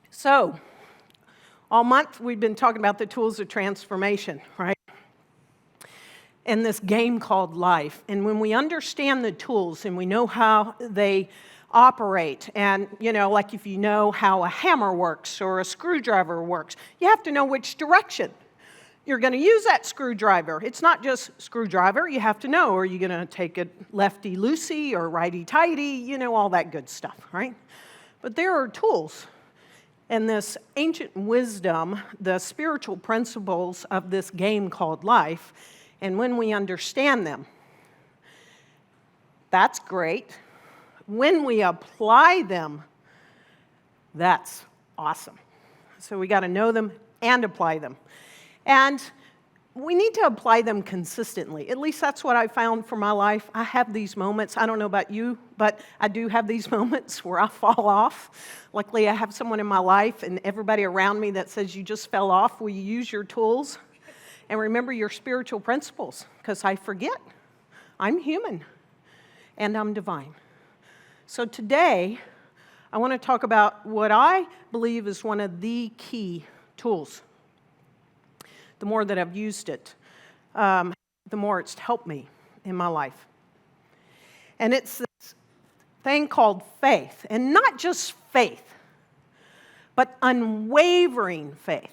So, all month we've been talking about the tools of transformation, right? In this game called life. And when we understand the tools and we know how they operate, and, like if you know how a hammer works or a screwdriver works, you have to know which direction you're going to use that screwdriver. It's not just screwdriver, you have to know. Are you going to take it lefty-loosey or righty-tighty? All that good stuff, right? But there are tools. And this ancient wisdom, the spiritual principles of this game called life, and when we understand them, that's great. When we apply them, that's awesome. So we got to know them and apply them. And we need to apply them consistently. At least that's what I found for my life. I have these moments. I don't know about you, but I do have these moments where I fall off. Luckily, I have someone in my life and everybody around me that says, you just fell off. Will you use your tools? And remember your spiritual principles, because I forget. I'm human, and I'm divine. So today, I want to talk about what I believe is one of the key tools. The more that I've used it, the more it's helped me in my life. And it's this thing called faith. And not just faith, but unwavering faith.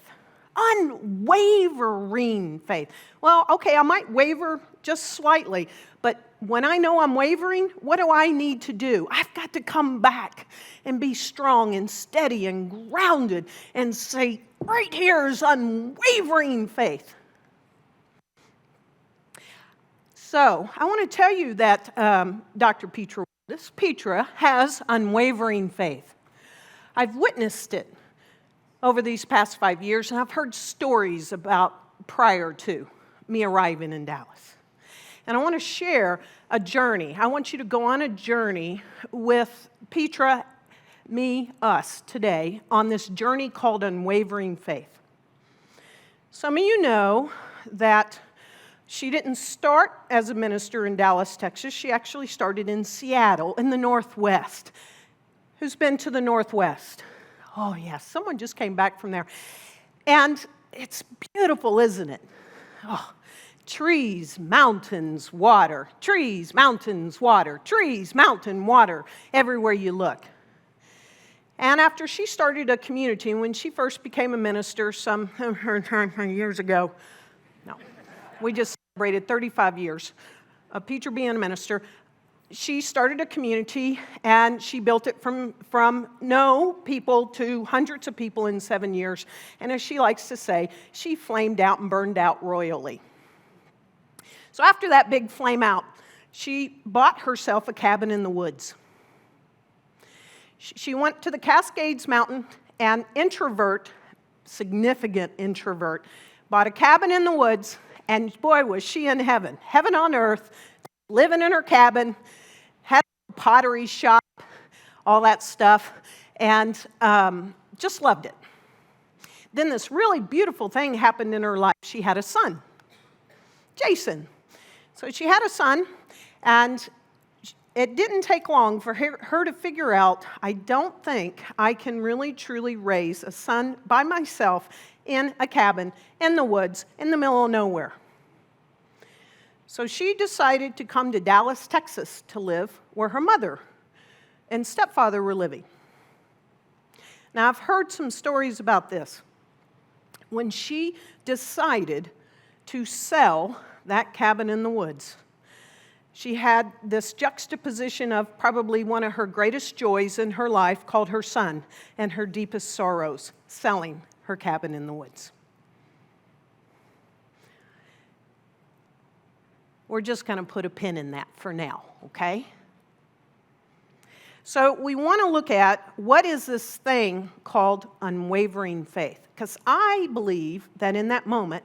Unwavering faith. Well, okay, I might waver just slightly, but when I know I'm wavering, what do I need to do? I've got to come back and be strong and steady and grounded and say, right here is unwavering faith. So I want to tell you that Dr. Petra has unwavering faith. I've witnessed it over these past 5 years, and I've heard stories about prior to me arriving in Dallas. And I want to share a journey. I want you to go on a journey with Petra, me, us today on this journey called Unwavering Faith. Some of you know that she didn't start as a minister in Dallas, Texas. She actually started in Seattle in the Northwest. Who's been to the Northwest? Oh, yeah, someone just came back from there. And it's beautiful, isn't it? Oh, trees, mountains, water. Trees, mountains, water. Trees, mountain, water. Everywhere you look. And after she started a community, when she first became a minister some years ago, we just celebrated 35 years of Petra being a minister. She started a community, and she built it from no people to hundreds of people in 7 years. And as she likes to say, she flamed out and burned out royally. So after that big flame out, she bought herself a cabin in the woods. She went to the Cascades Mountain, and significant introvert, bought a cabin in the woods, and boy, was she in heaven. Heaven on earth, living in her cabin, had a pottery shop, all that stuff, and just loved it. Then this really beautiful thing happened in her life. She had a son, Jason. So she had a son, and it didn't take long for her to figure out, I don't think I can really truly raise a son by myself in a cabin in the woods in the middle of nowhere. So she decided to come to Dallas, Texas to live where her mother and stepfather were living. Now, I've heard some stories about this. When she decided to sell that cabin in the woods, she had this juxtaposition of probably one of her greatest joys in her life called her son and her deepest sorrows, selling her cabin in the woods. We're just going to put a pin in that for now, okay? So we want to look at what is this thing called unwavering faith. Because I believe that in that moment,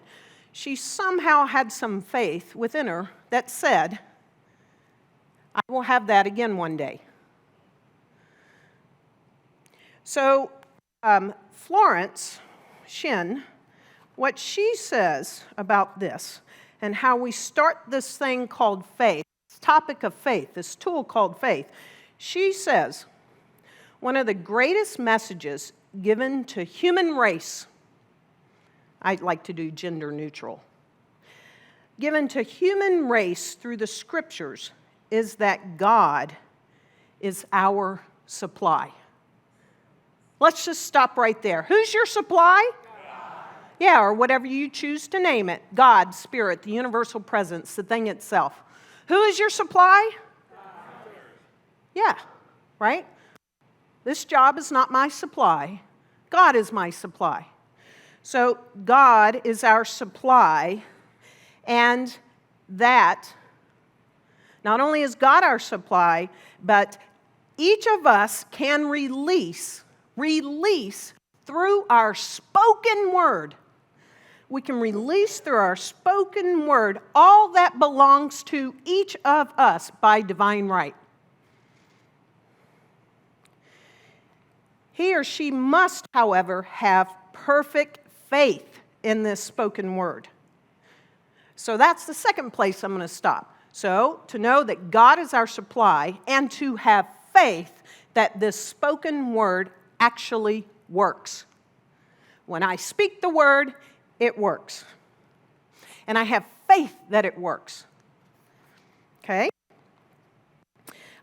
she somehow had some faith within her that said, I will have that again one day. So Florence Shin, what she says about this and how we start this thing called faith, this topic of faith, this tool called faith, she says, one of the greatest messages given to human race, I'd like to do gender neutral, given to human race through the scriptures is that God is our supply. Let's just stop right there. Who's your supply? God. Yeah, or whatever you choose to name it. God, Spirit, the universal presence, the thing itself. Who is your supply? God. Yeah, right? This job is not my supply. God is my supply. So God is our supply, and that not only is God our supply, but each of us can release through our spoken word. We can release through our spoken word all that belongs to each of us by divine right. He or she must, however, have perfect faith in this spoken word. So that's the second place I'm going to stop. So to know that God is our supply and to have faith that this spoken word actually works. When I speak the word, it works. And I have faith that it works. Okay?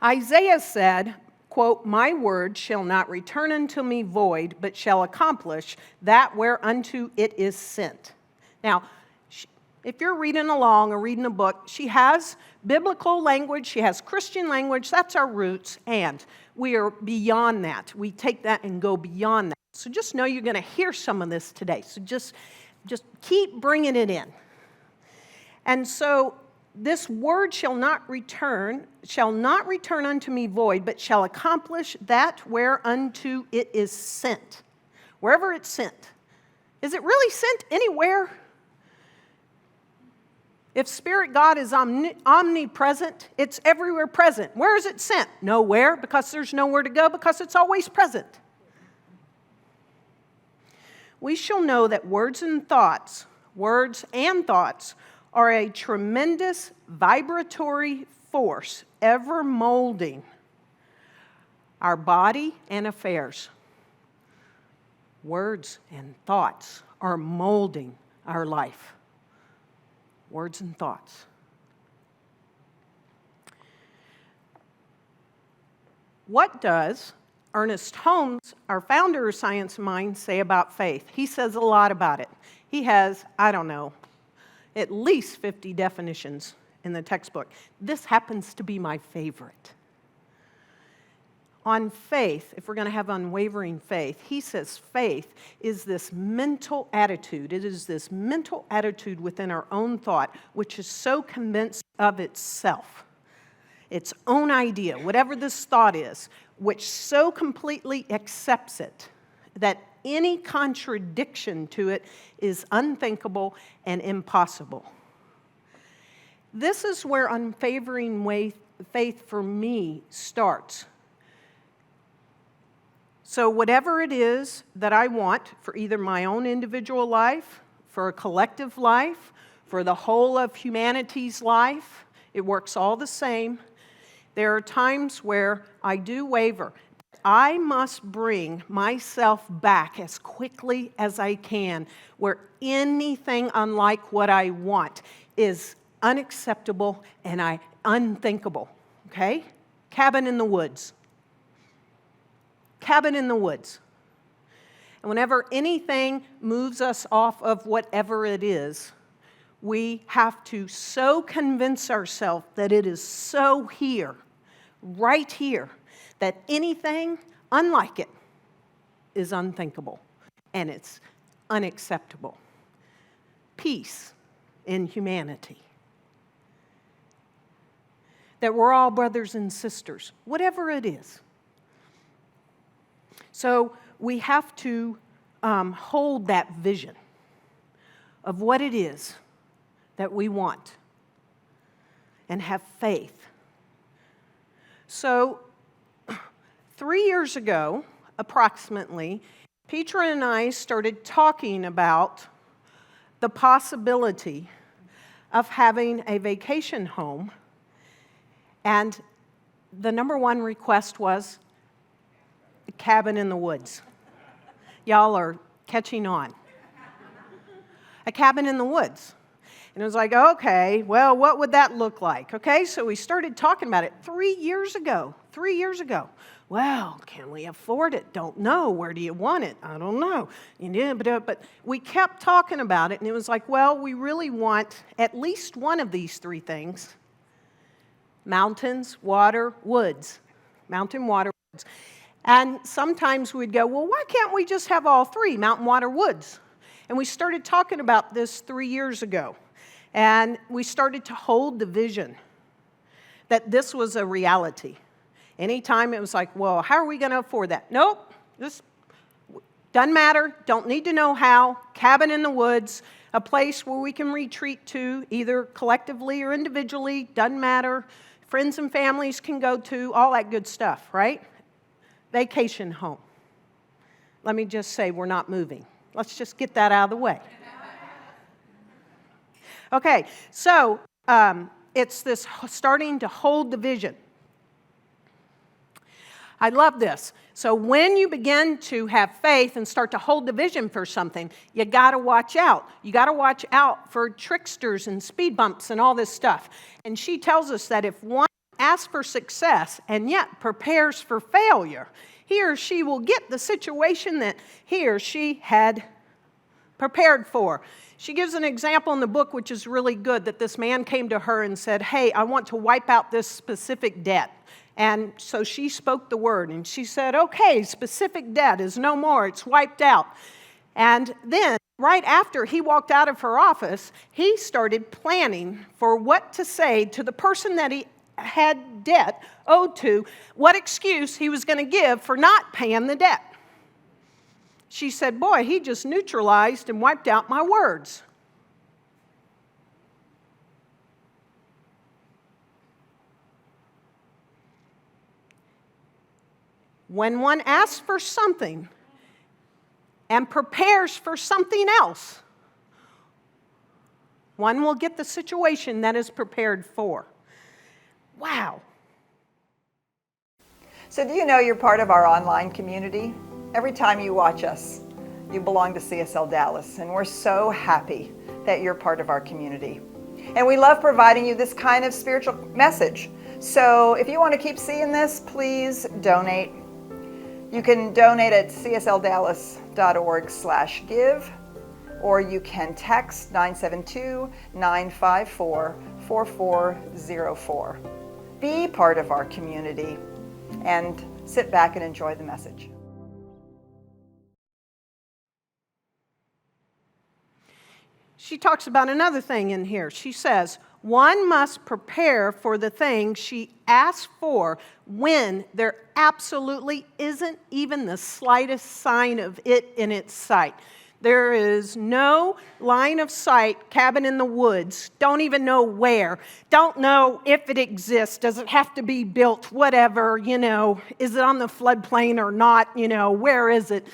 Isaiah said, quote, "My word shall not return unto me void, but shall accomplish that whereunto it is sent." Now, if you're reading along or reading a book, she has biblical language, she has Christian language, that's our roots, and we are beyond that. We take that and go beyond that. So just know you're going to hear some of this today. So just keep bringing it in. And so this word shall not return unto me void, but shall accomplish that whereunto it is sent. Wherever it's sent. Is it really sent anywhere? If Spirit God is omnipresent, it's everywhere present. Where is it sent? Nowhere, because there's nowhere to go, because it's always present. We shall know that words and thoughts are a tremendous vibratory force, ever molding our body and affairs. Words and thoughts are molding our life. Words and thoughts. What does Ernest Holmes, our founder of Science Mind, say about faith? He says a lot about it. He has, at least 50 definitions in the textbook. This happens to be my favorite. On faith, if we're going to have unwavering faith, he says faith is this mental attitude. It is this mental attitude within our own thought, which is so convinced of itself, its own idea, whatever this thought is, which so completely accepts it that any contradiction to it is unthinkable and impossible. This is where unwavering faith for me starts. So whatever it is that I want for either my own individual life, for a collective life, for the whole of humanity's life, it works all the same. There are times where I do waver. I must bring myself back as quickly as I can, where anything unlike what I want is unacceptable and unthinkable, okay? Cabin in the woods. Cabin in the woods. And whenever anything moves us off of whatever it is, we have to so convince ourselves that it is so here, right here, that anything unlike it is unthinkable and it's unacceptable. Peace in humanity. That we're all brothers and sisters, whatever it is. So we have to hold that vision of what it is that we want and have faith. So 3 years ago, approximately, Petra and I started talking about the possibility of having a vacation home, and the number one request was A cabin in the woods. Y'all are catching on. A cabin in the woods. And it was like, okay, well, what would that look like? Okay, so we started talking about it 3 years ago. 3 years ago. Well, can we afford it? Don't know. Where do you want it? I don't know. But we kept talking about it, and it was like, well, we really want at least one of these three things. Mountains, water, woods. Mountain, water, woods. And sometimes we'd go, well, why can't we just have all three, mountain, water, woods? And we started talking about this 3 years ago. And we started to hold the vision that this was a reality. Anytime it was like, well, how are we going to afford that? Nope, this doesn't matter, don't need to know how. Cabin in the woods, a place where we can retreat to, either collectively or individually, doesn't matter. Friends and families can go to, all that good stuff, right? Vacation home. Let me just say, we're not moving. Let's just get that out of the way. Okay, so it's this starting to hold the vision. I love this. So when you begin to have faith and start to hold the vision for something, you got to watch out. You got to watch out for tricksters and speed bumps and all this stuff. And she tells us that if one asks for success and yet prepares for failure, he or she will get the situation that he or she had prepared for. She gives an example in the book which is really good, that this man came to her and said, hey, I want to wipe out this specific debt. And so she spoke the word, and she said, okay, specific debt is no more, it's wiped out. And then, right after he walked out of her office, he started planning for what to say to the person that he had debt owed to, what excuse he was going to give for not paying the debt. She said, boy, he just neutralized and wiped out my words. When one asks for something and prepares for something else, one will get the situation that is prepared for. Wow. So do you know you're part of our online community? Every time you watch us, you belong to CSLDallas, and we're so happy that you're part of our community. And we love providing you this kind of spiritual message. So if you want to keep seeing this, please donate. You can donate at csldallas.org/give, or you can text 972-954-4404. Be part of our community and sit back and enjoy the message. She talks about another thing in here. She says, one must prepare for the thing she asks for when there absolutely isn't even the slightest sign of it in its sight. There is no line of sight, cabin in the woods, don't even know where, don't know if it exists, does it have to be built, whatever, is it on the floodplain or not, where is it?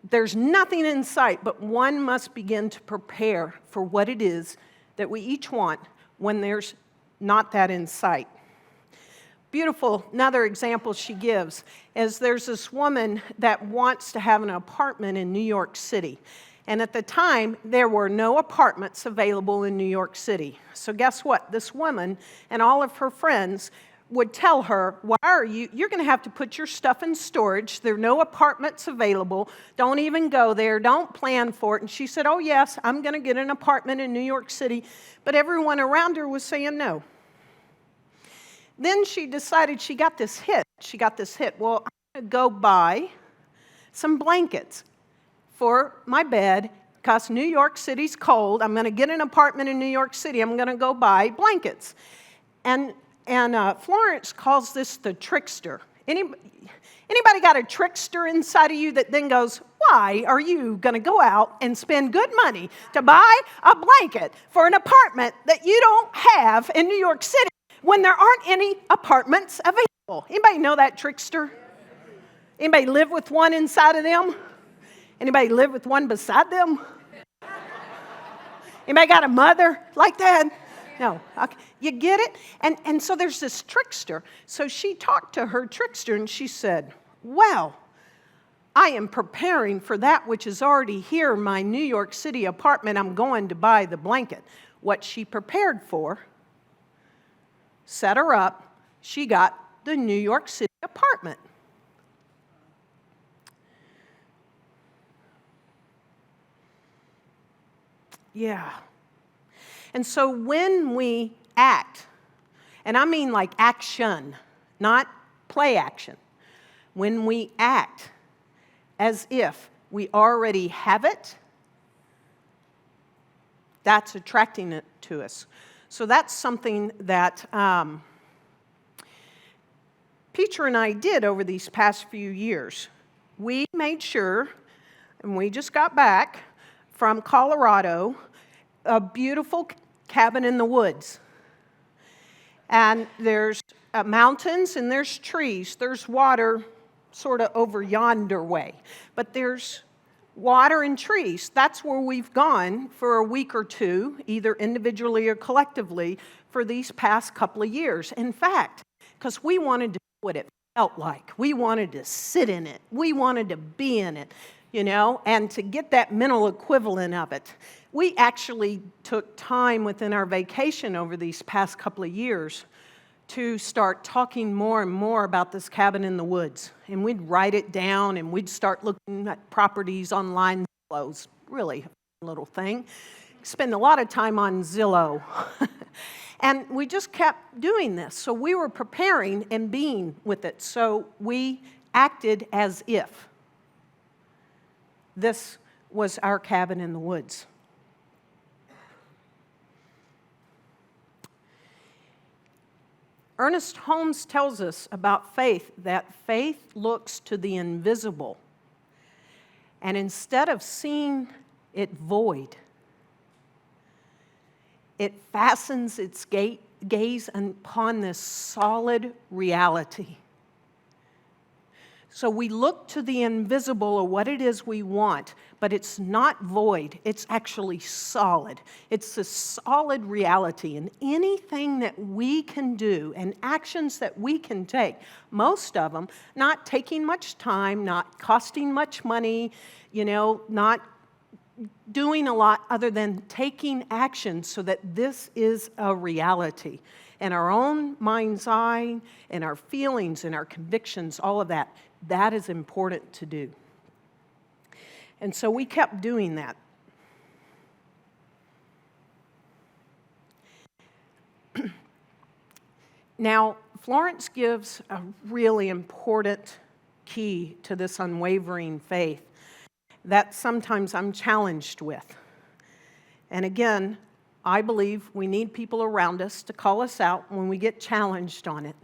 There's nothing in sight, but one must begin to prepare for what it is that we each want when there's not that in sight. Beautiful, another example she gives is there's this woman that wants to have an apartment in New York City. And at the time, there were no apartments available in New York City. So guess what? This woman and all of her friends would tell her, why are you're going to have to put your stuff in storage. There are no apartments available. Don't even go there. Don't plan for it. And she said, oh, yes, I'm going to get an apartment in New York City. But everyone around her was saying no. Then she decided she got this hit. Well, I'm going to go buy some blankets for my bed because New York City's cold. I'm going to get an apartment in New York City. I'm going to go buy blankets. And Florence calls this the trickster. Anybody got a trickster inside of you that then goes, why are you going to go out and spend good money to buy a blanket for an apartment that you don't have in New York City when there aren't any apartments available? Anybody know that trickster? Anybody live with one inside of them? Anybody live with one beside them? Anybody got a mother like that? No. Okay. You get it? And so there's this trickster. So she talked to her trickster and she said, well, I am preparing for that which is already here, my New York City apartment. I'm going to buy the blanket. What she prepared for set her up. She got the New York City apartment. Yeah. And so when we act, and I mean like action, not play action, when we act as if we already have it, that's attracting it to us. So that's something that Petra and I did over these past few years. We made sure, and we just got back from Colorado, a beautiful cabin in the woods. And there's mountains and there's trees. There's water sort of over yonder way. But there's water and trees. That's where we've gone for a week or two, either individually or collectively, for these past couple of years. In fact, because we wanted to know what it felt like. We wanted to sit in it. We wanted to be in it, and to get that mental equivalent of it. We actually took time within our vacation over these past couple of years to start talking more and more about this cabin in the woods. And we'd write it down, and we'd start looking at properties online. Zillow's really a little thing. Spend a lot of time on Zillow. And we just kept doing this. So we were preparing and being with it. So we acted as if this was our cabin in the woods. Ernest Holmes tells us about faith that faith looks to the invisible, and instead of seeing it void, it fastens its gaze upon this solid reality. So we look to the invisible or what it is we want, but it's not void. It's actually solid. It's a solid reality. And anything that we can do and actions that we can take, most of them not taking much time, not costing much money, not doing a lot other than taking action so that this is a reality. In our own mind's eye, in our feelings, in our convictions, all of that. That is important to do. And so we kept doing that. Now, Florence gives a really important key to this unwavering faith that sometimes I'm challenged with. And again, I believe we need people around us to call us out when we get challenged on it.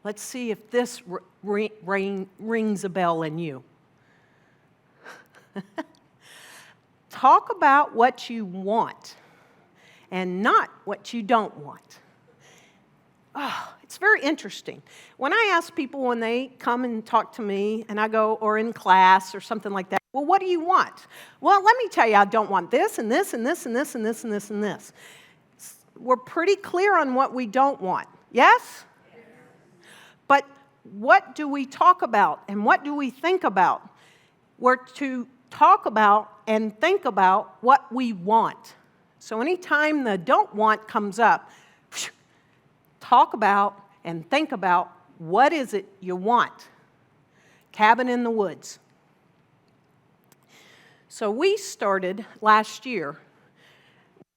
Let's see if this rings a bell in you. Talk about what you want and not what you don't want. Oh, it's very interesting. When I ask people when they come and talk to me and I go, or in class or something like that, well, what do you want? Well, let me tell you, I don't want this and this and this and this and this and this and this. We're pretty clear on what we don't want. Yes? But what do we talk about and what do we think about? We're to talk about and think about what we want. So anytime the don't want comes up, talk about and think about what is it you want. Cabin in the woods. So we started last year,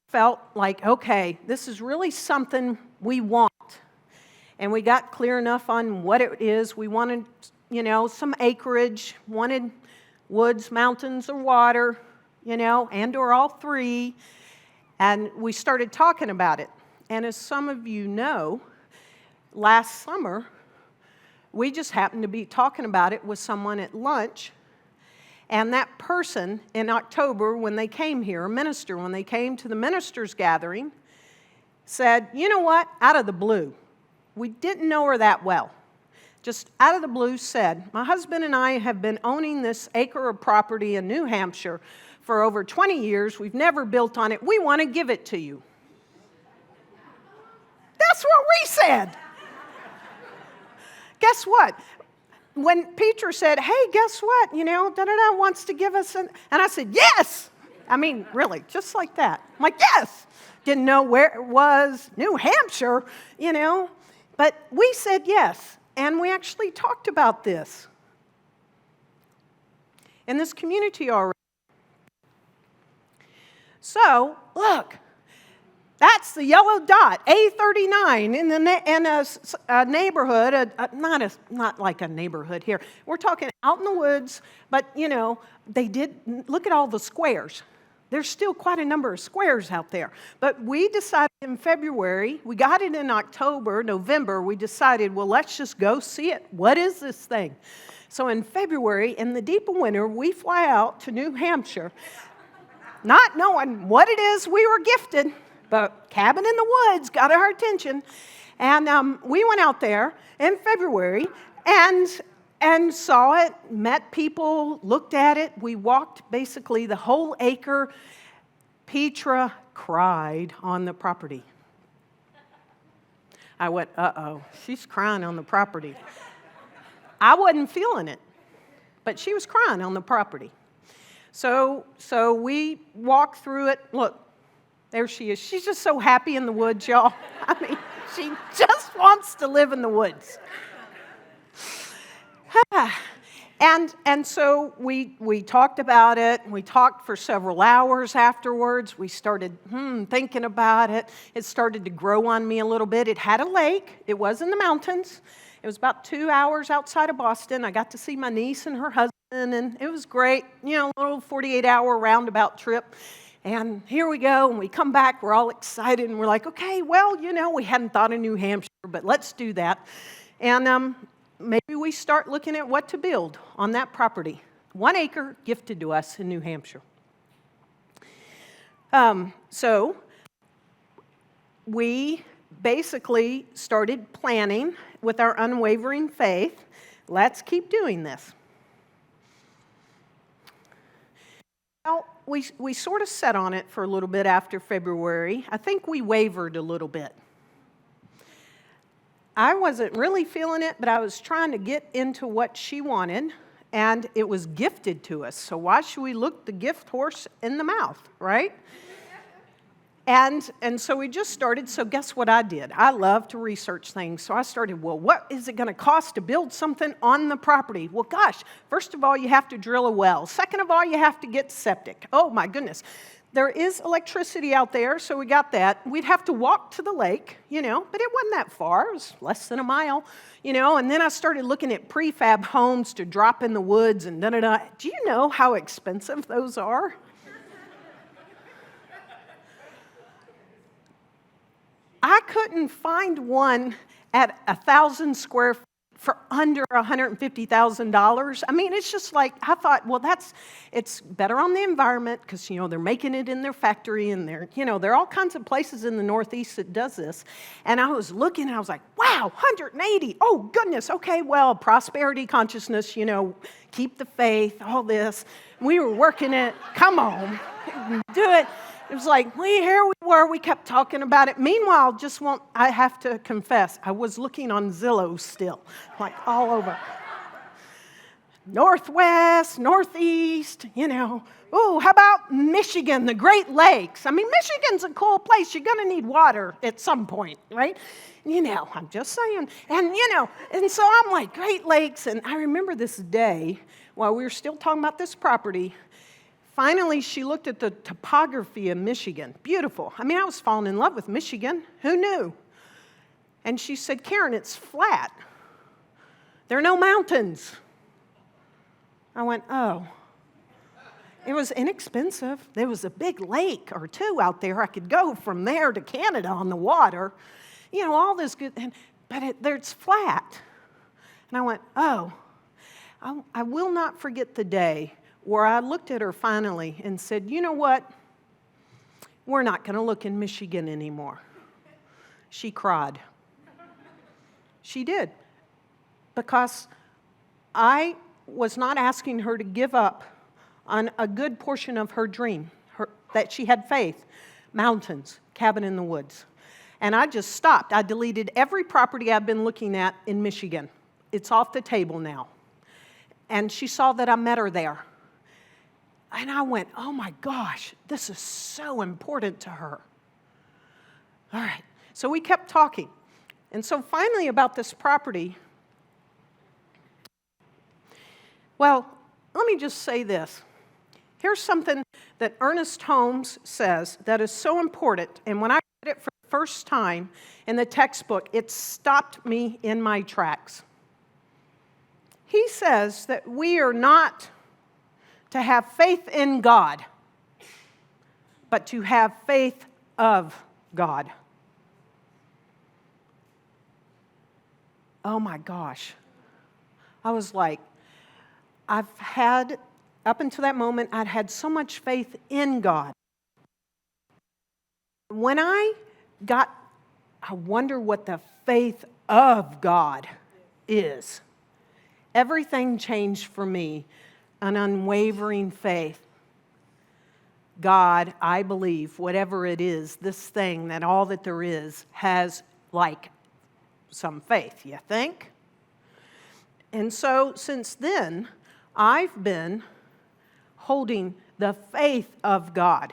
felt like, okay, this is really something we want. And we got clear enough on what it is. We wanted, some acreage, wanted woods, mountains, or water, and or all three. And we started talking about it. And as some of you know, last summer, we just happened to be talking about it with someone at lunch. And that person in October, when they came here, a minister, when they came to the ministers' gathering, said, you know what, out of the blue, we didn't know her that well. Just out of the blue said, my husband and I have been owning this acre of property in New Hampshire for over 20 years. We've never built on it. We want to give it to you. That's what we said. Guess what? when Petra said, hey, guess what? Da-da-da wants to give us and I said, yes. I mean, really, just like that. I'm like, yes. Didn't know where it was, New Hampshire, But we said yes, and we actually talked about this in this community already. So, look, that's the yellow dot, A39, in a neighborhood, not like a neighborhood here. We're talking out in the woods, but, they did, look at all the squares. There's still quite a number of squares out there. But we decided in February, we got it in October, November, we decided, well, let's just go see it. What is this thing? So in February, in the deep of winter, we fly out to New Hampshire, not knowing what it is we were gifted, but cabin in the woods got our attention. And we went out there in February and saw it, met people, looked at it. We walked basically the whole acre. Petra cried on the property. I went, uh-oh, she's crying on the property. I wasn't feeling it, but she was crying on the property. So we walked through it. Look, there she is. She's just so happy in the woods, y'all. I mean, she just wants to live in the woods. And so we talked about it. We talked for several hours afterwards. We started thinking about it. It started to grow on me a little bit. It had a lake. It was in the mountains. It was about 2 hours outside of Boston. I got to see my niece and her husband, and it was great. A little 48-hour roundabout trip. And here we go, and we come back. We're all excited, and we're like, okay, well, we hadn't thought of New Hampshire, but let's do that. And maybe we start looking at what to build on that property. 1 acre gifted to us in New Hampshire. So we basically started planning with our Unwavering Faith. Let's keep doing this. Well, we sort of sat on it for a little bit after February. I think we wavered a little bit. I wasn't really feeling it, but I was trying to get into what she wanted, and it was gifted to us. So why should we look the gift horse in the mouth, right? And so we just started. So guess what I did? I love to research things. So I started, well, what is it going to cost to build something on the property? Well, gosh, first of all, you have to drill a well. Second of all, you have to get septic. Oh, my goodness. There is electricity out there, so we got that. We'd have to walk to the lake, but it wasn't that far. It was less than a mile, And then I started looking at prefab homes to drop in the woods and da-da-da. Do you know how expensive those are? I couldn't find one at 1,000 square feet for under $150,000. I mean, it's just like, I thought, well, it's better on the environment because, they're making it in their factory and there are all kinds of places in the Northeast that does this. And I was looking and I was like, wow, 180. Oh, goodness. Okay, well, prosperity consciousness, keep the faith, all this. We were working it. Come on, do it. It was like, here we were, we kept talking about it. Meanwhile, I have to confess, I was looking on Zillow still, like all over. Northwest, Northeast, Oh, how about Michigan, the Great Lakes? I mean, Michigan's a cool place. You're going to need water at some point, right? I'm just saying. And so I'm like, Great Lakes. And I remember this day, while we were still talking about this property, finally, she looked at the topography of Michigan. Beautiful. I mean, I was falling in love with Michigan. Who knew? And she said, Karen, it's flat. There are no mountains. I went, oh. It was inexpensive. There was a big lake or two out there. I could go from there to Canada on the water. All this good. But it's flat. And I went, oh. I will not forget the day where I looked at her finally and said, you know what? We're not going to look in Michigan anymore. She cried. She did. Because I was not asking her to give up on a good portion of her dream, that she had faith, mountains, cabin in the woods. And I just stopped. I deleted every property I've been looking at in Michigan. It's off the table now. and she saw that I met her there. And I went, oh my gosh, this is so important to her. All right, so we kept talking. And so finally about this property, well, let me just say this. Here's something that Ernest Holmes says that is so important, and when I read it for the first time in the textbook, it stopped me in my tracks. He says that we are not to have faith in God, but to have faith of God. Oh my gosh. I was like, up until that moment, I'd had so much faith in God. When I wonder what the faith of God is. Everything changed for me. An unwavering faith. God, I believe, whatever it is, this thing, that all that there is, has like some faith, you think? And so since then, I've been holding the faith of God.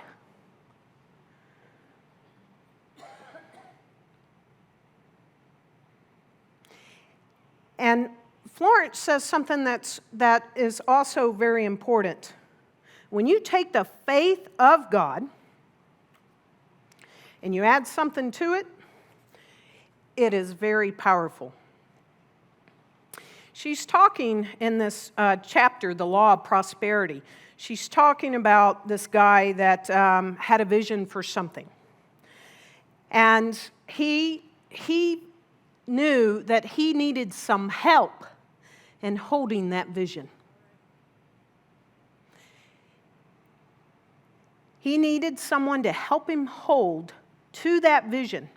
And Florence says something that is also very important. When you take the faith of God and you add something to it, it is very powerful. She's talking in this chapter, The Law of Prosperity. She's talking about this guy that had a vision for something. And he knew that he needed some help in holding that vision. He needed someone to help him hold to that vision.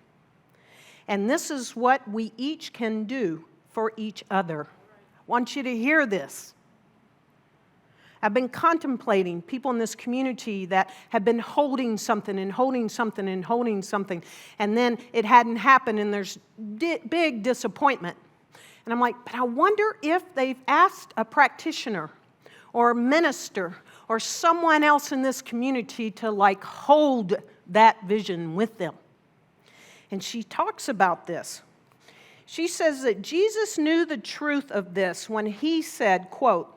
And this is what we each can do for each other. I want you to hear this. I've been contemplating people in this community that have been holding something and holding something and holding something, and then it hadn't happened, and there's big disappointment. And I'm like, but I wonder if they've asked a practitioner or a minister or someone else in this community to like hold that vision with them. And she talks about this. She says that Jesus knew the truth of this when he said, quote,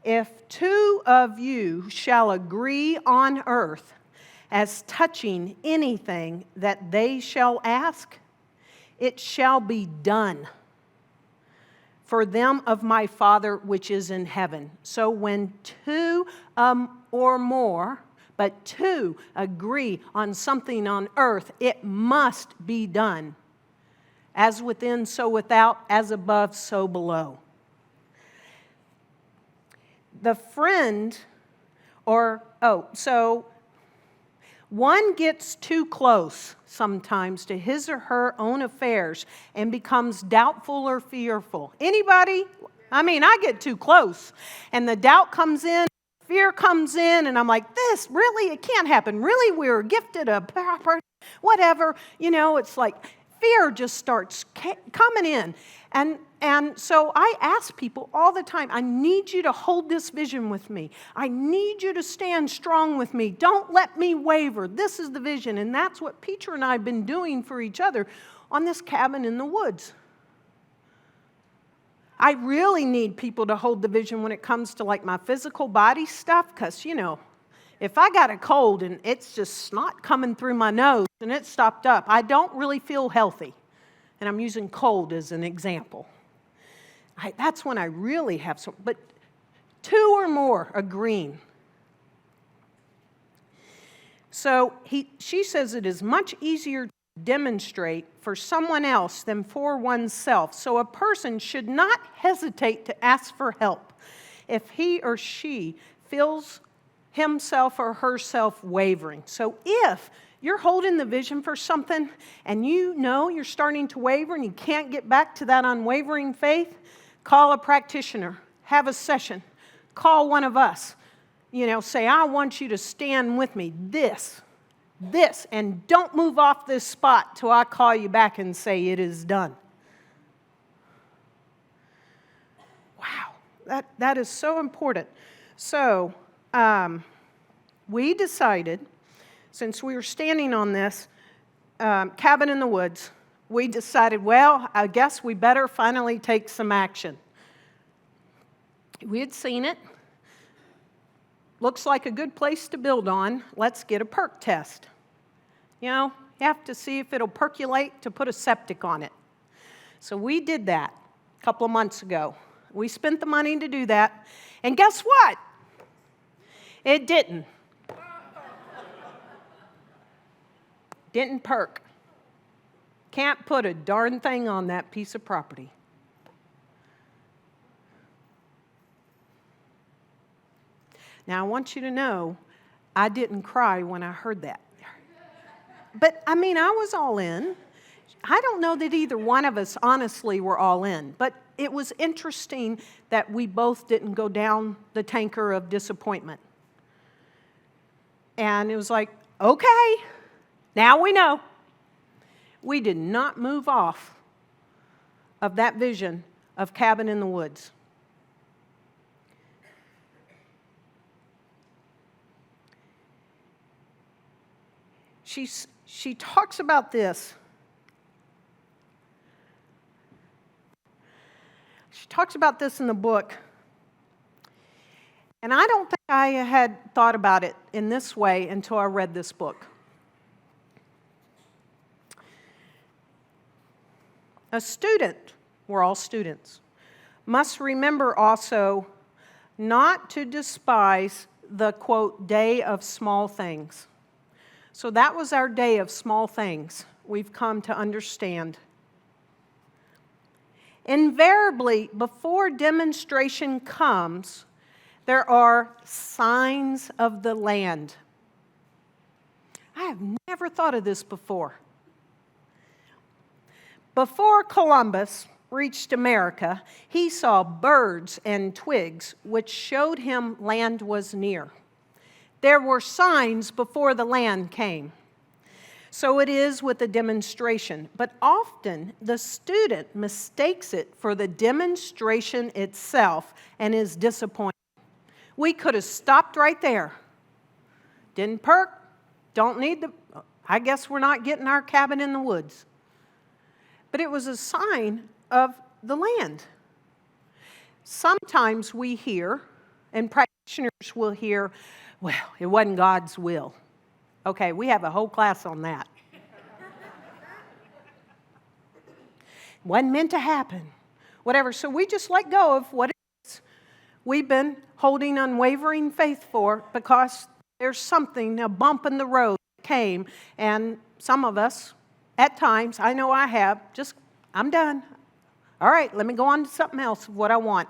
"If two of you shall agree on earth as touching anything that they shall ask, it shall be done for them of my Father which is in heaven." So when two or more, but two agree on something on earth, it must be done. As within, so without, as above, so below. The friend, so one gets too close sometimes to his or her own affairs and becomes doubtful or fearful. Anybody? I mean, I get too close, and the doubt comes in, fear comes in, and I'm like, this, really? It can't happen. Really? We're gifted a proper, whatever. You know, it's like fear just starts coming in. And so I ask people all the time, I need you to hold this vision with me. I need you to stand strong with me. Don't let me waver. This is the vision. And that's what Peter and I have been doing for each other on this cabin in the woods. I really need people to hold the vision when it comes to like my physical body stuff, because, you know, if I got a cold and it's just snot coming through my nose and it's stopped up, I don't really feel healthy. And I'm using cold as an example. That's when I really have some, but two or more agreeing. So she says it is much easier to demonstrate for someone else than for oneself. So a person should not hesitate to ask for help if he or she feels himself or herself wavering. So if you're holding the vision for something and you know you're starting to waver and you can't get back to that unwavering faith, call a practitioner, have a session, call one of us. You know, say, I want you to stand with me, this, and don't move off this spot till I call you back and say it is done. Wow. That is so important. So we decided, since we were standing on this cabin in the woods, we decided, well, I guess we better finally take some action. We had seen it. Looks like a good place to build on. Let's get a perk test. You know, you have to see if it'll percolate to put a septic on it. So we did that a couple of months ago. We spent the money to do that. And guess what? It didn't. Didn't perk. Can't put a darn thing on that piece of property. Now, I want you to know, I didn't cry when I heard that. But, I mean, I was all in. I don't know that either one of us honestly were all in, but it was interesting that we both didn't go down the tanker of disappointment. And it was like, okay, now we know. We did not move off of that vision of cabin in the woods. She talks about this. She talks about this in the book. And I don't think I had thought about it in this way until I read this book. A student, we're all students, must remember also not to despise the, quote, day of small things. So that was our day of small things we've come to understand. Invariably, before demonstration comes, there are signs of the land. I have never thought of this before. Before Columbus reached America, he saw birds and twigs which showed him land was near. There were signs before the land came. So it is with a demonstration, but often the student mistakes it for the demonstration itself and is disappointed. We could have stopped right there. Didn't perk, don't need I guess we're not getting our cabin in the woods. But it was a sign of the land. Sometimes we hear, and practitioners will hear, well, it wasn't God's will. Okay, we have a whole class on that. Wasn't meant to happen. Whatever. So we just let go of what it is we've been holding unwavering faith for, because there's something, a bump in the road came, and some of us, at times, I know I have, I'm done. All right, let me go on to something else of what I want.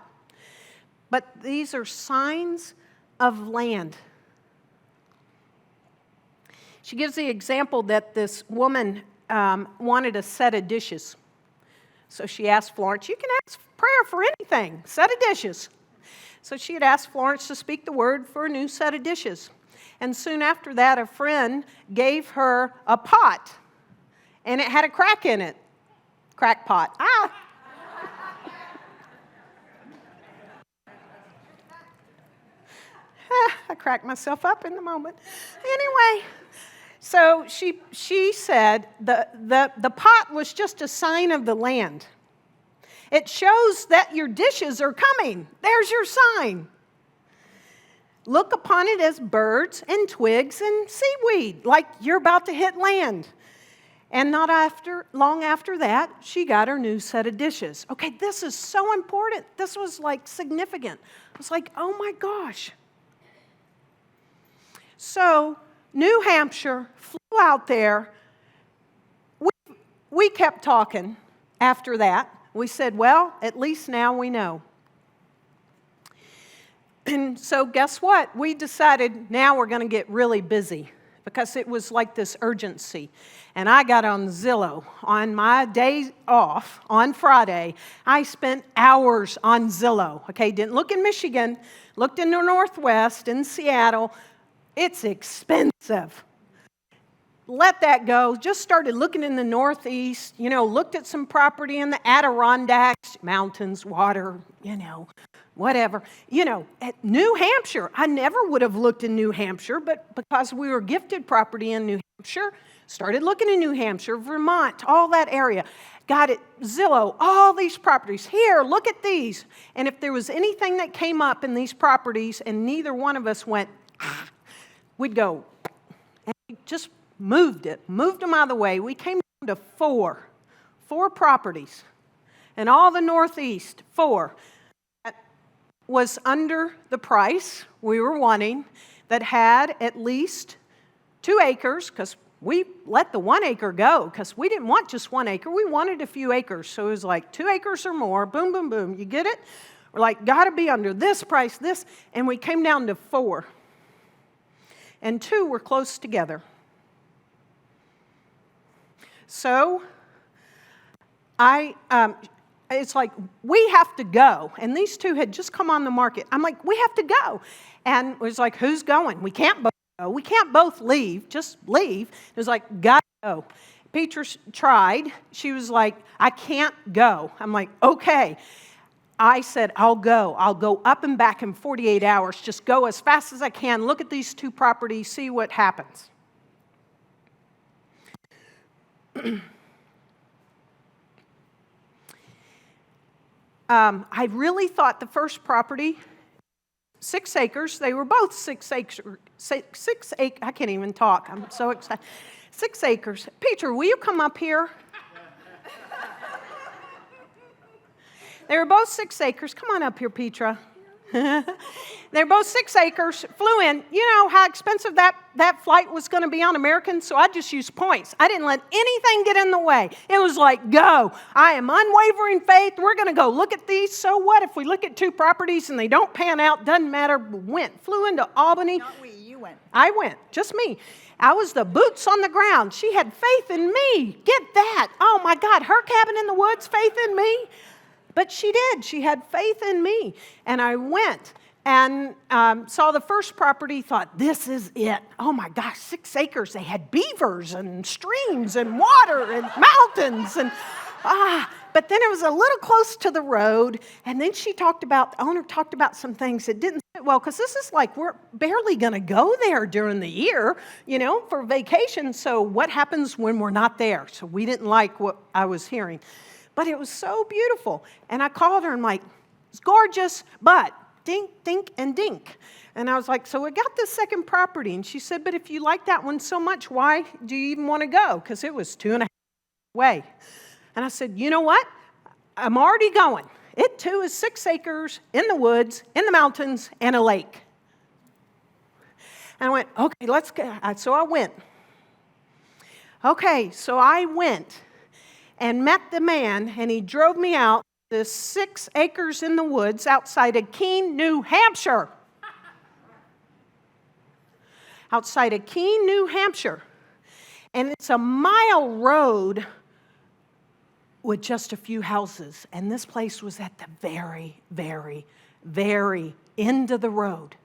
But these are signs of land. She gives the example that this woman wanted a set of dishes. So she asked Florence, you can ask prayer for anything, set of dishes. So she had asked Florence to speak the word for a new set of dishes. And soon after that, a friend gave her a pot, and it had a crack in it. Crack pot. Ah! I cracked myself up in the moment. Anyway, so she said the pot was just a sign of the land. It shows that your dishes are coming. There's your sign. Look upon it as birds and twigs and seaweed, like you're about to hit land. And not long after that, she got her new set of dishes. Okay, this is so important. This was like significant. I was like, oh my gosh. So New Hampshire flew out there. We kept talking after that. We said, well, at least now we know. And so guess what? We decided now we're going to get really busy, because it was like this urgency. And I got on Zillow. On my day off, on Friday, I spent hours on Zillow. Okay, didn't look in Michigan, looked in the Northwest, in Seattle. It's expensive. let that go. Just started looking in the Northeast, looked at some property in the Adirondacks, mountains, water, whatever. At New Hampshire, I never would have looked in New Hampshire, but because we were gifted property in New Hampshire, started looking in New Hampshire, Vermont, all that area. Got it, Zillow, all these properties. Here, look at these. And if there was anything that came up in these properties and neither one of us went, we'd go, and we just moved them out of the way. We came down to four properties. And all the Northeast, 4. That was under the price we were wanting, that had at least 2 acres, because we let the 1 acre go because we didn't want just 1 acre. We wanted a few acres. So it was like 2 acres or more. Boom, boom, boom. You get it? We're like, got to be under this price, this. And we came down to 4. And 2 were close together. So it's like, we have to go. And these 2 had just come on the market. I'm like, we have to go. And it was like, who's going? We can't both go. We can't both leave. Just leave. It was like, gotta go. Petra tried. She was like, I can't go. I'm like, okay. I said, I'll go. I'll go up and back in 48 hours. Just go as fast as I can. Look at these 2 properties. See what happens. I really thought the first property, 6 acres, they were both 6 acres, I can't even talk, I'm so excited. 6 acres. Peter, will you come up here? They were both 6 acres. Come on up here, Petra. They're both 6 acres, flew in. You know how expensive that flight was going to be on American, so I just used points. I didn't let anything get in the way. It was like, go. I am unwavering faith. We're going to go look at these. So what if we look at 2 properties and they don't pan out? Doesn't matter. Went. Flew into Albany. Not we, you went. I went. Just me. I was the boots on the ground. She had faith in me. Get that. Oh, my God. Her cabin in the woods, faith in me. But she did. She had faith in me. And I went and saw the first property, thought, this is it. Oh, my gosh, 6 acres. They had beavers and streams and water and mountains. But then it was a little close to the road. And then the owner talked about some things that didn't sit well, because this is like we're barely going to go there during the year, for vacation. So what happens when we're not there? So we didn't like what I was hearing. But it was so beautiful. And I called her and I'm like, it's gorgeous, but dink, dink, and dink. And I was like, so we got this second property. And she said, but if you like that one so much, why do you even want to go? Because it was 2.5 hours away. And I said, you know what? I'm already going. It too is 6 acres in the woods, in the mountains, and a lake. And I went, okay, let's go. So I went. Okay, so I went and met the man, and he drove me out to 6 acres in the woods outside of Keene, New Hampshire. Outside of Keene, New Hampshire. And it's a mile road with just a few houses. And this place was at the very, very, very end of the road.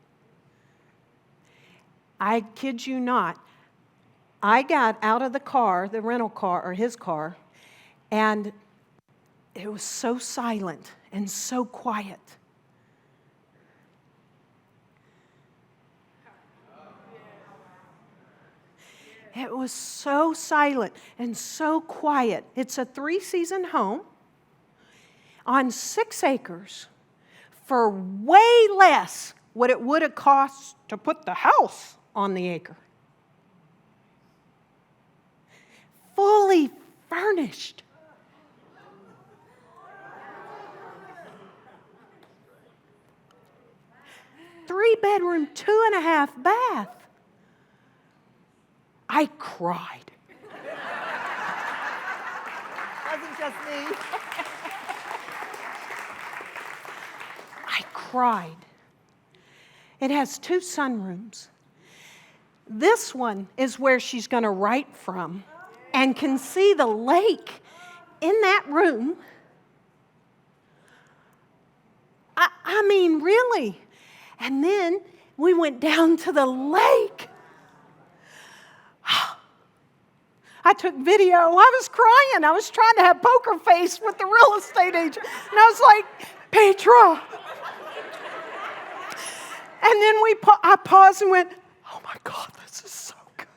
I kid you not. I got out of the car, the rental car, or his car, and it was so silent and so quiet. It was so silent and so quiet. It's a 3-season home on 6 acres for way less what it would have cost to put the house on the acre. Fully furnished. Three-bedroom, 2.5 bath. I cried. Wasn't just me. I cried. It has 2 sunrooms. This one is where she's going to write from and can see the lake in that room. I mean, really. And then we went down to the lake. I took video. I was crying. I was trying to have poker face with the real estate agent. And I was like, Petra. And then I paused and went, oh my God, this is so good.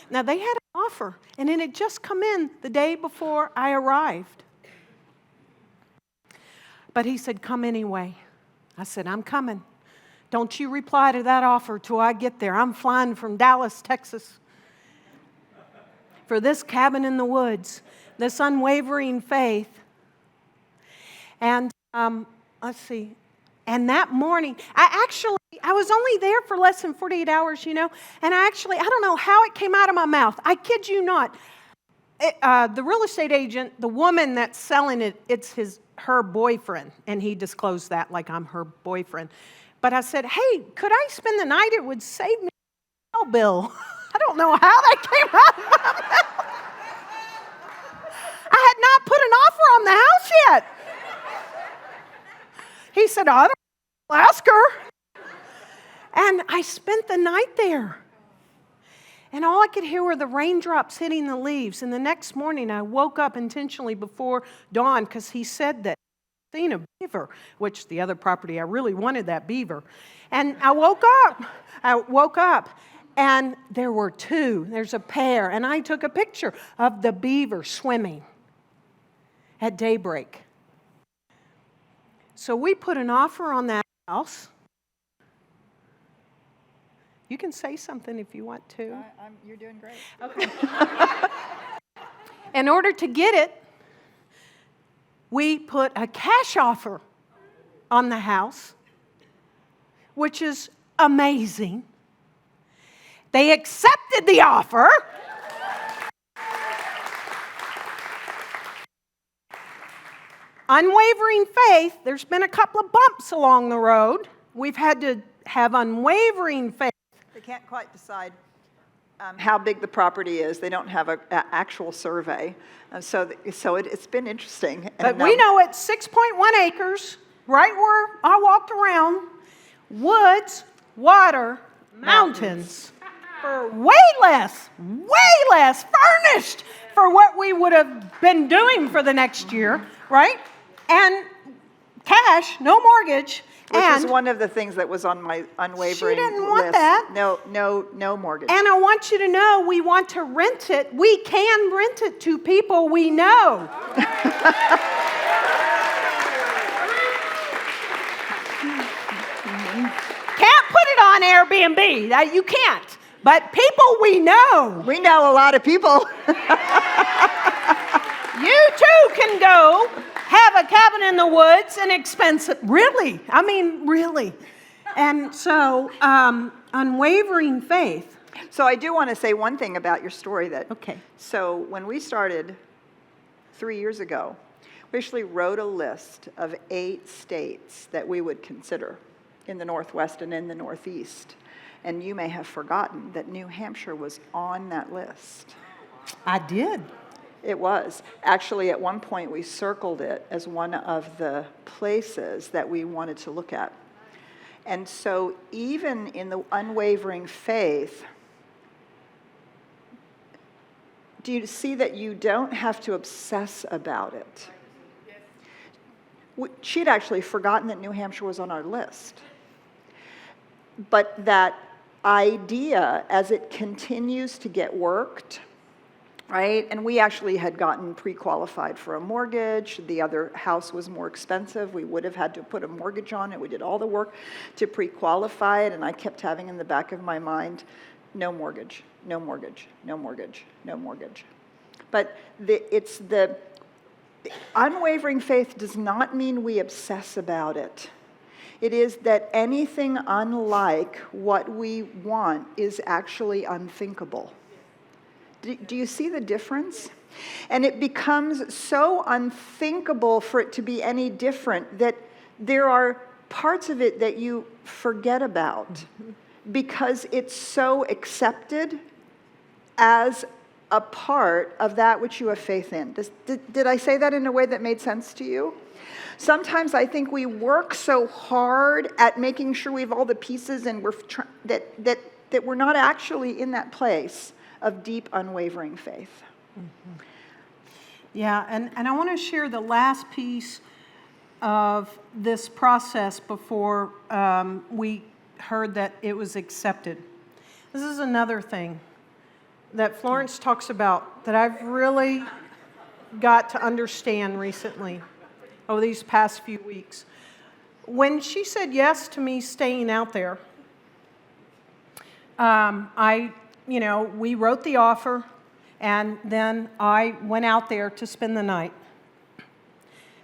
Now, they had an offer, and it had just come in the day before I arrived. But he said, come anyway. I said, I'm coming. Don't you reply to that offer till I get there. I'm flying from Dallas, Texas, for this cabin in the woods, this unwavering faith. And let's see. And that morning, I was only there for less than 48 hours, and I don't know how it came out of my mouth. I kid you not. The real estate agent, the woman that's selling it, it's her boyfriend, and he disclosed that like I'm her boyfriend. But I said, hey, could I spend the night? It would save me a bill. I don't know how that came out of my mouth. I had not put an offer on the house yet. He said, I don't know, ask her. And I spent the night there. And all I could hear were the raindrops hitting the leaves. And the next morning, I woke up intentionally before dawn because he said that I'd seen a beaver, which the other property, I really wanted that beaver. And I woke up, and there were two. There's a pair. And I took a picture of the beaver swimming at daybreak. So we put an offer on that house. You can say something if you want to. You're doing great. Okay. In order to get it, we put a cash offer on the house, which is amazing. They accepted the offer. Unwavering faith, there's been a couple of bumps along the road. We've had to have unwavering faith. They can't quite decide how big the property is. They don't have an actual survey. So it's been interesting. But we know it's 6.1 acres, right where I walked around, woods, water, mountains, for way less, furnished for what we would have been doing for the next year, right? And cash, no mortgage. Which is one of the things that was on my unwavering list. She didn't want that. No mortgage. And I want you to know we want to rent it. We can rent it to people we know. Can't put it on Airbnb. You can't. But people we know. We know a lot of people. You too can go have a cabin in the woods and expensive. Really. I mean, really. And so, unwavering faith. So I do want to say one thing about your story. Okay. So when we started 3 years ago, we actually wrote a list of 8 states that we would consider in the Northwest and in the Northeast. And you may have forgotten that New Hampshire was on that list. I did. It was. Actually, at one point, we circled it as one of the places that we wanted to look at. And so even in the unwavering faith, do you see that you don't have to obsess about it? She'd actually forgotten that New Hampshire was on our list. But that idea, as it continues to get worked, right? And we actually had gotten pre-qualified for a mortgage. The other house was more expensive. We would have had to put a mortgage on it. We did all the work to pre-qualify it, and I kept having in the back of my mind, no mortgage, no mortgage, no mortgage, no mortgage. But the unwavering faith does not mean we obsess about it. It is that anything unlike what we want is actually unthinkable. Do you see the difference? And it becomes so unthinkable for it to be any different that there are parts of it that you forget about because it's so accepted as a part of that which you have faith in. Did I say that in a way that made sense to you? Sometimes I think we work so hard at making sure we have all the pieces and that we're not actually in that place of deep, unwavering faith. Yeah, and I want to share the last piece of this process before we heard that it was accepted. This is another thing that Florence talks about that I've really got to understand recently over these past few weeks. When she said yes to me staying out there, we wrote the offer, and then I went out there to spend the night.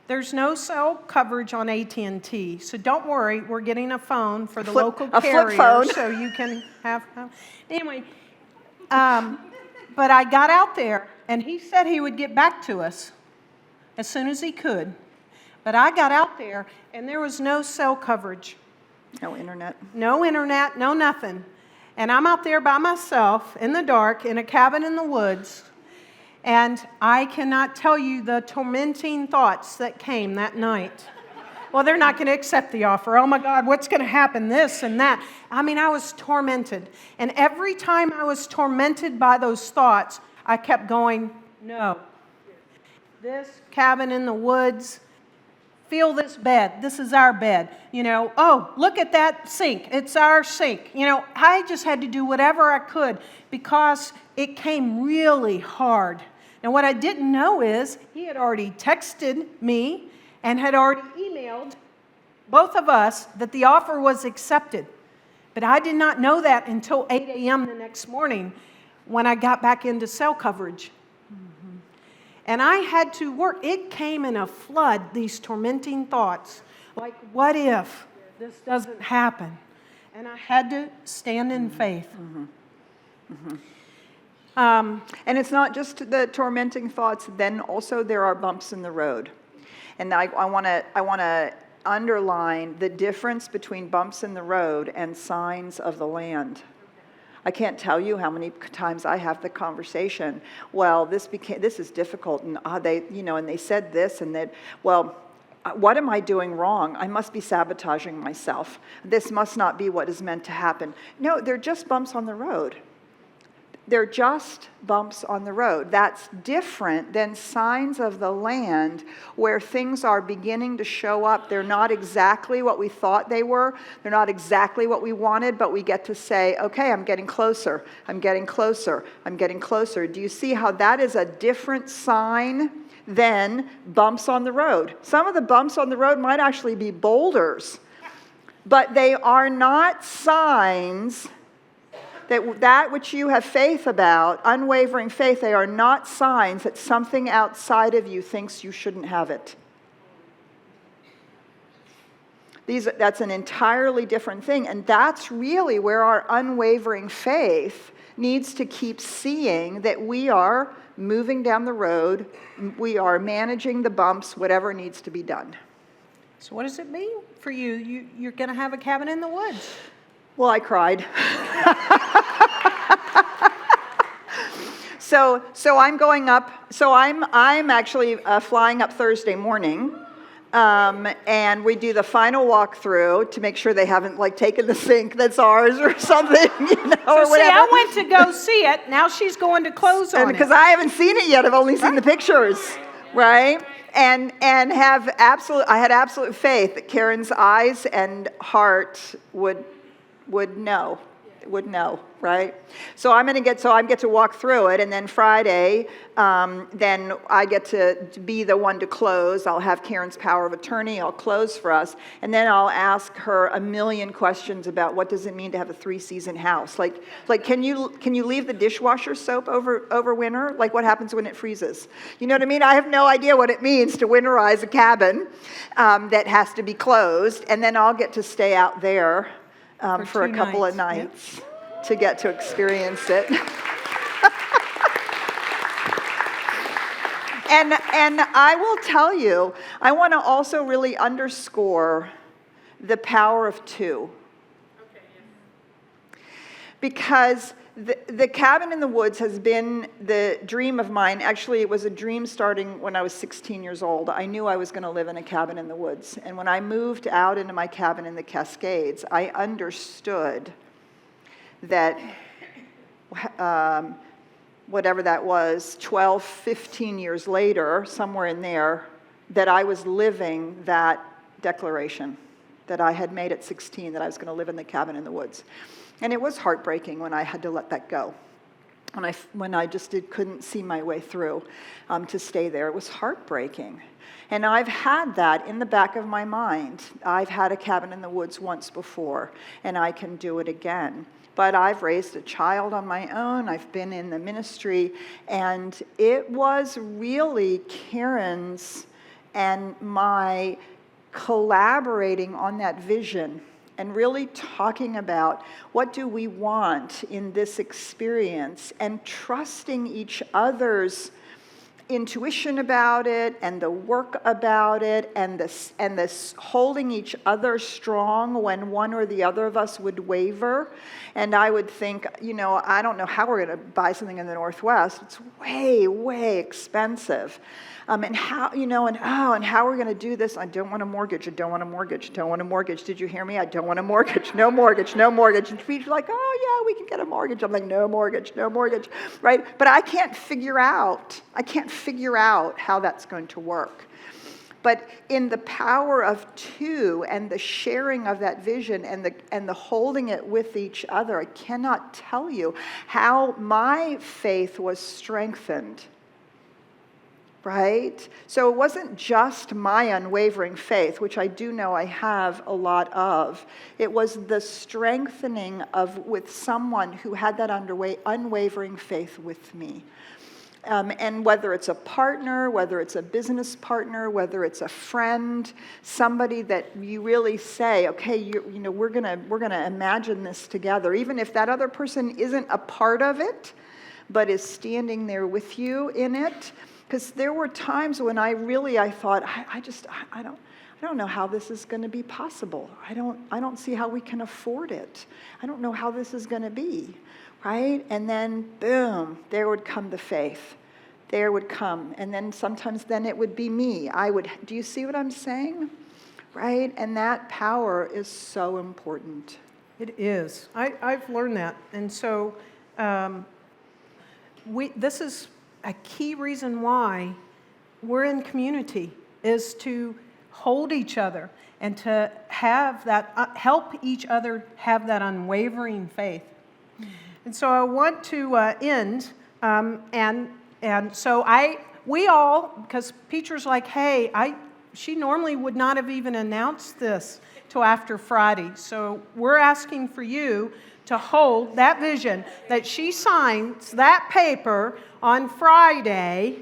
There's no cell coverage on AT&T, so don't worry, we're getting a phone for the local carrier, phone. so you can have. Anyway, but I got out there, and he said he would get back to us as soon as he could. But I got out there, and there was no cell coverage. No internet. No internet, no nothing. And I'm out there by myself in the dark in a cabin in the woods. And I cannot tell you the tormenting thoughts that came that night. Well, they're not going to accept the offer. Oh my God, what's going to happen? This and that. I mean, I was tormented. And every time I was tormented by those thoughts, I kept going, no. This cabin in the woods, feel this bed. This is our bed. Oh, look at that sink. It's our sink. I just had to do whatever I could because it came really hard. Now, what I didn't know is he had already texted me and had already emailed both of us that the offer was accepted. But I did not know that until 8 a.m. the next morning when I got back into cell coverage. And I had to work. It came in a flood, these tormenting thoughts. Like, what if this doesn't happen? And I had to stand in faith. And it's not just the tormenting thoughts, then also there are bumps in the road. And I want to underline the difference between bumps in the road and signs of the land. I can't tell you how many times I have the conversation. Well, this is difficult, and they said this and that. Well, what am I doing wrong? I must be sabotaging myself. This must not be what is meant to happen. No, they're just bumps on the road. They're just bumps on the road. That's different than signs of the land where things are beginning to show up. They're not exactly what we thought they were. They're not exactly what we wanted, but we get to say, okay, I'm getting closer. I'm getting closer. I'm getting closer. Do you see how that is a different sign than bumps on the road? Some of the bumps on the road might actually be boulders, but they are not signs that which you have faith about, unwavering faith, they are not signs that something outside of you thinks you shouldn't have it. That's an entirely different thing, and that's really where our unwavering faith needs to keep seeing that we are moving down the road, we are managing the bumps, whatever needs to be done. So what does it mean for you? You're going to have a cabin in the woods. Well, I cried. So I'm going up. So I'm actually flying up Thursday morning, and we do the final walkthrough to make sure they haven't taken the sink that's ours or something, or whatever. See, I went to go see it. Now she's going to close on it because I haven't seen it yet. I've only seen the pictures, right? And I had absolute faith that Karen's eyes and heart would know, right? So I get to walk through it, and then Friday, then I get to be the one to close. I'll have Karen's power of attorney. I'll close for us, and then I'll ask her a million questions about what does it mean to have a 3-season house. Like can you leave the dishwasher soap over winter? Like what happens when it freezes? You know what I mean? I have no idea what it means to winterize a cabin that has to be closed, and then I'll get to stay out there for a couple of nights to get to experience it. And I will tell you, I want to also really underscore the power of 2. Because the cabin in the woods has been the dream of mine. Actually, it was a dream starting when I was 16 years old. I knew I was going to live in a cabin in the woods. And when I moved out into my cabin in the Cascades, I understood that whatever that was, 12, 15 years later, somewhere in there, that I was living that declaration that I had made at 16, that I was going to live in the cabin in the woods. And it was heartbreaking when I had to let that go. When I just couldn't see my way through to stay there. It was heartbreaking. And I've had that in the back of my mind. I've had a cabin in the woods once before, and I can do it again. But I've raised a child on my own. I've been in the ministry, and it was really Karen's and my collaborating on that vision and really talking about what do we want in this experience and trusting each other's intuition about it and the work about it and this holding each other strong when one or the other of us would waver. And I would think, I don't know how we're going to buy something in the Northwest. It's way, way expensive. And how, and how we're going to do this. I don't want a mortgage. I don't want a mortgage. I don't want a mortgage. Did you hear me? I don't want a mortgage. No mortgage. No mortgage. And people are like, oh yeah, we can get a mortgage. I'm like, no mortgage. No mortgage. Right? But I can't figure out how that's going to work. But in the power of two and the sharing of that vision and the holding it with each other, I cannot tell you how my faith was strengthened. Right? So it wasn't just my unwavering faith, which I do know I have a lot of. It was the strengthening with someone who had that unwavering faith with me. And whether it's a partner, whether it's a business partner, whether it's a friend, somebody that you really say, okay, we're gonna imagine this together, even if that other person isn't a part of it, but is standing there with you in it. Because there were times when I thought, I don't know how this is going to be possible. I don't see how we can afford it. I don't know how this is going to be, right? And then, boom, there would come the faith. There would come, and then sometimes it would be me. Do you see what I'm saying? Right? And that power is so important. It is. I've learned that. And so this is a key reason why we're in community, is to hold each other and to have that, help each other have that unwavering faith. And so I want to end, and so we all, because Peter's like, hey, she normally would not have even announced this till after Friday. So we're asking for you to hold that vision, that she signs that paper on Friday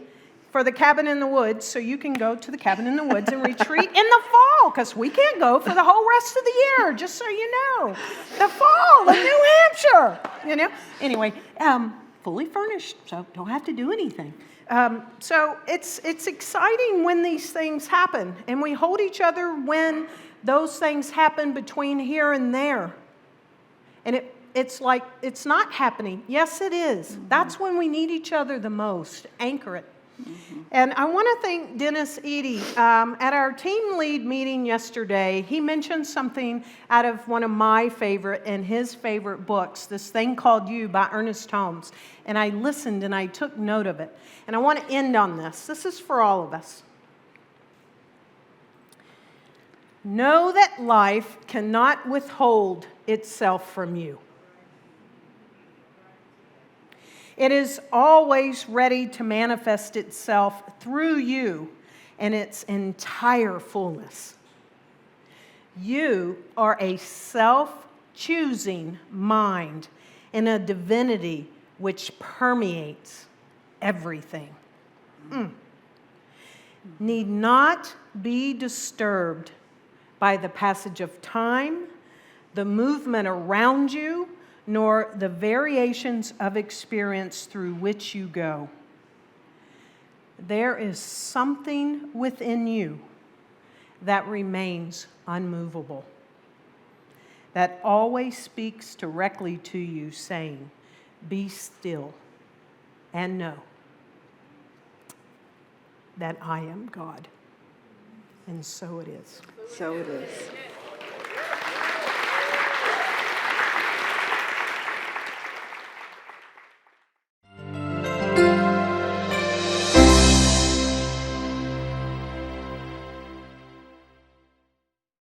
for the cabin in the woods, so you can go to the cabin in the woods and retreat in the fall, because we can't go for the whole rest of the year, just so you know. The fall in New Hampshire, Anyway, fully furnished, so don't have to do anything. So it's exciting when these things happen, and we hold each other when those things happen between here and there. And it's like it's not happening. Yes, it is. Mm-hmm. That's when we need each other the most. Anchor it. Mm-hmm. And I want to thank Dennis Eady. At our team lead meeting yesterday, he mentioned something out of one of my favorite and his favorite books, this thing called You by Ernest Holmes. And I listened and I took note of it. And I want to end on this. This is for all of us. Know that life cannot withhold itself from you. It is always ready to manifest itself through you in its entire fullness. You are a self-choosing mind and a divinity which permeates everything. Need not be disturbed by the passage of time, the movement around you, nor the variations of experience through which you go. There is something within you that remains unmovable, that always speaks directly to you, saying, "Be still and know that I am God." And so it is. So it is.